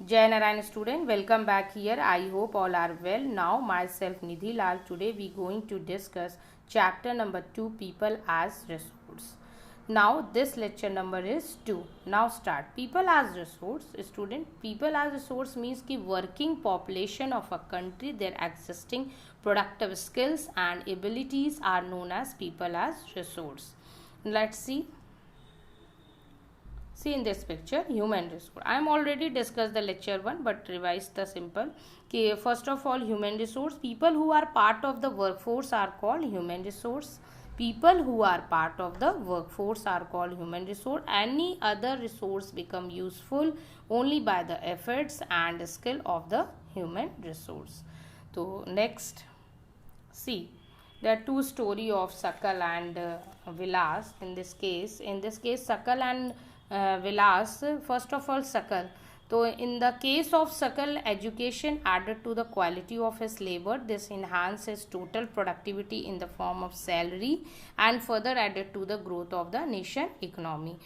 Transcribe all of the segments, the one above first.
Jai Narayan student, welcome back here. I hope all are well. Now myself Nidhi Lal. Today we going to discuss chapter number 2, people as resource. Now this lecture number is 2. Now start. People as resource. Student, people as resource means ki working population of a country, their existing productive skills and abilities are known as people as resource. Let's see. See in this picture, human resource. I am already discussed the lecture 1, but revise the simple. Okay, first of all, human resource. People who are part of the workforce are called human resource. People who are part of the workforce are called human resource. Any other resource become useful only by the efforts and skill of the human resource. So next, see. There are two story of Sakal and Vilas. In this case, Sakal and Vilas. First of all, Sakal. So in the case of Sakal, education added to the quality of his labor. This enhances total productivity in the form of salary and further added to the growth of the nation economy.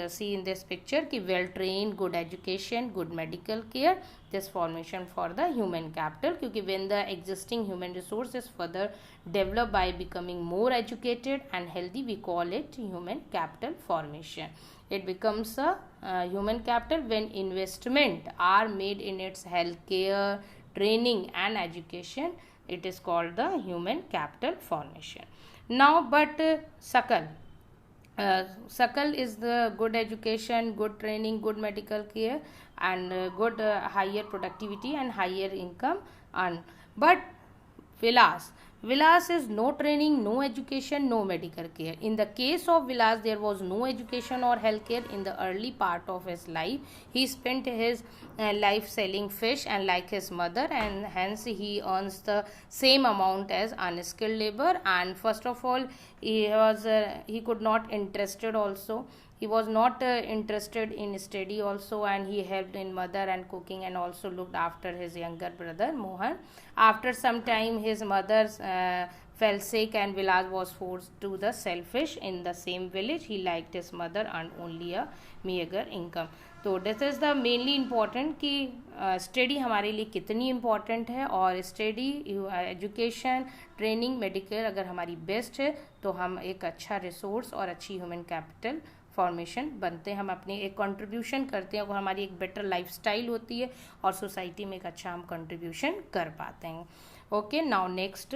See in this picture, ki well trained, good education, good medical care. This formation for the human capital, because when the existing human resource is further developed by becoming more educated and healthy, we call it human capital formation. It becomes a human capital when investment are made in its health care, training and education. It is called the human capital formation. Now, but Sakal is the good education, good training, good medical care and good higher productivity and higher income. But Vilas is no training, no education, no medical care. In the case of Vilas, there was no education or health care in the early part of his life. He spent his life selling fish and like his mother, and hence he earns the same amount as unskilled labor. And first of all, he could not interested also. He was not interested in study also, and he helped in mother and cooking and also looked after his younger brother Mohan. After some time, his mother fell sick and Vilas was forced to the selfish in the same village. He liked his mother and only a meager income. तो this is the mainly important कि study हमारे लिए कितनी important है, और study education training medical अगर हमारी best है तो हम एक अच्छा रिसोर्स और अच्छी ह्यूमन कैपिटल फॉर्मेशन बनते हैं. हम अपनी एक कंट्रीब्यूशन करते हैं और हमारी एक बेटर लाइफस्टाइल होती है और सोसाइटी में एक अच्छा हम कंट्रीब्यूशन कर पाते हैं. Okay, now next,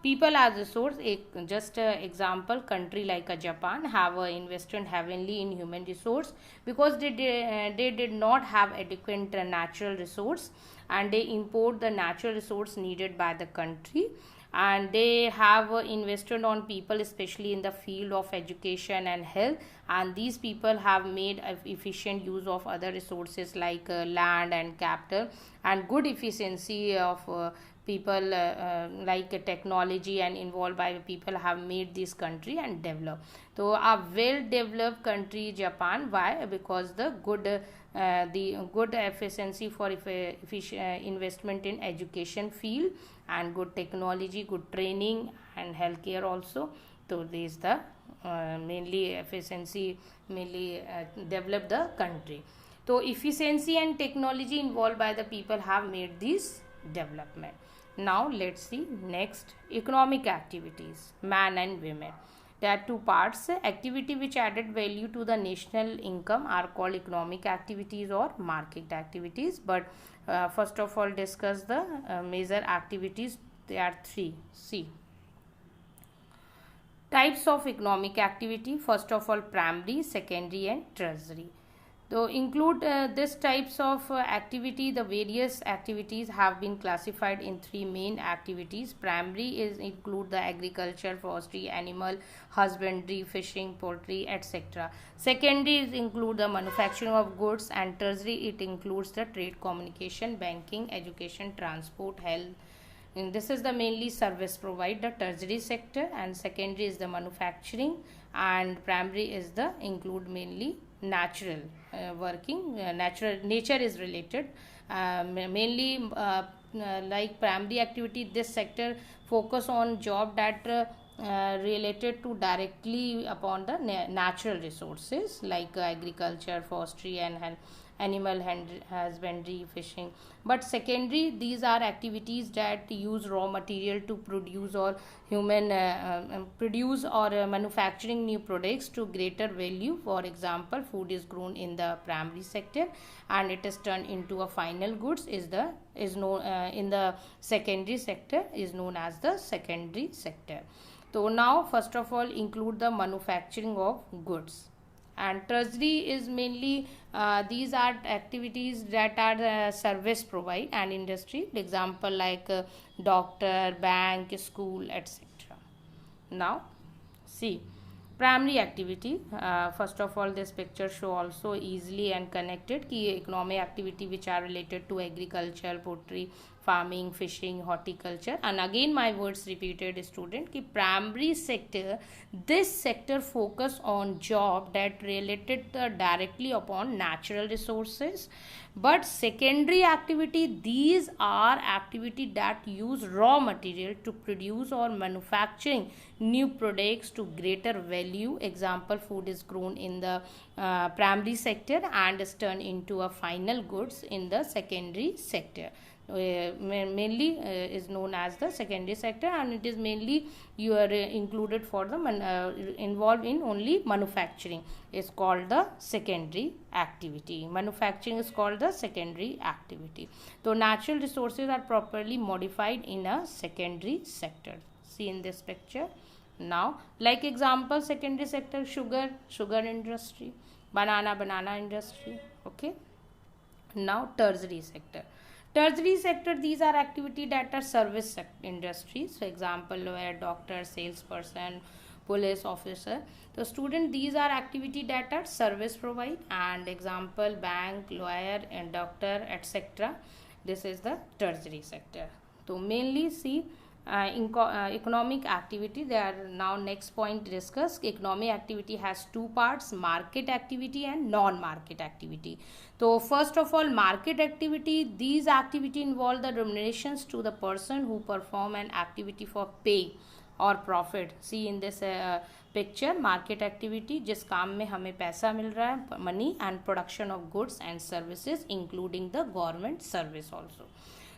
people as resource. Just example, country like a Japan have invested heavily in human resource because they did not have adequate natural resource, and they import the natural resource needed by the country, and they have invested on people especially in the field of education and health, and these people have made efficient use of other resources like land and capital, and good efficiency of people like technology and involved by people have made this country and develop. So a well developed country Japan. Why? Because the good efficiency for investment in education field and good technology, good training and healthcare also. So this is the mainly efficiency develop the country. So efficiency and technology involved by the people have made this development. Now let's see next, economic activities, man and women. There are two parts. Activity which added value to the national income are called economic activities or market activities. But first of all, discuss the major activities. There are three. See, types of economic activity. First of all, primary, secondary and tertiary. So include this types of activity. The various activities have been classified in three main activities. Primary is include the agriculture, forestry, animal husbandry, fishing, poultry, etc. Secondary is include the manufacturing of goods, and tertiary it includes the trade, communication, banking, education, transport, health. And this is the mainly service provide the tertiary sector, and secondary is the manufacturing, and primary is the include mainly natural working. Nature is related mainly like primary activity. This sector focus on job that related to directly upon the natural resources like agriculture, forestry and health. animal husbandry, fishing. But secondary, these are activities that use raw material to produce or manufacturing new products to greater value. For example, food is grown in the primary sector and it is turned into a final goods is known in the secondary sector, is known as the secondary sector. So now first of all include the manufacturing of goods. And tertiary is mainly these are activities that are service provide and industry, example like doctor, bank, school, etc. Now see primary activity. First of all, this picture show also easily and connected key economic activity which are related to agriculture, poultry, farming, fishing, horticulture. And again my words repeated, student, ki primary sector, this sector focus on job that related directly upon natural resources. But secondary activity, these are activity that use raw material to produce or manufacturing new products to greater value. Example, food is grown in the primary sector and is turned into a final goods in the secondary sector. Mainly is known as the secondary sector, and it is mainly you are included for the involved in only manufacturing is called the secondary activity. Manufacturing is called the secondary activity. So natural resources are properly modified in a secondary sector. See in this picture. Now like example, secondary sector, sugar industry, banana industry. Okay. Now tertiary sector. Tertiary sector, these are activity that are service industries. So example, lawyer, doctor, salesperson, police officer. So student, these are activity that are service provide, and example bank, lawyer and doctor, etc. This is the tertiary sector. So mainly see economic activity. They are now next point discuss. Economic activity has two parts, market activity and non-market activity. So first of all, market activity, these activity involve the remunerations to the person who perform an activity for pay और profit. See in this picture market activity, जिस काम में हमें पैसा मिल रहा है, money and production of goods and services including the government service also.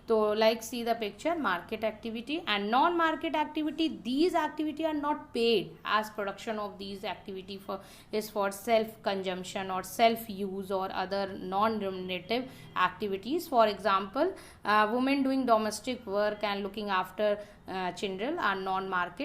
So like see the picture, market activity and non-market activity, these activity are not paid, as production of these activity is for self consumption or self use or other non-remunerative activities. For example, women doing domestic work and looking after children are non-market.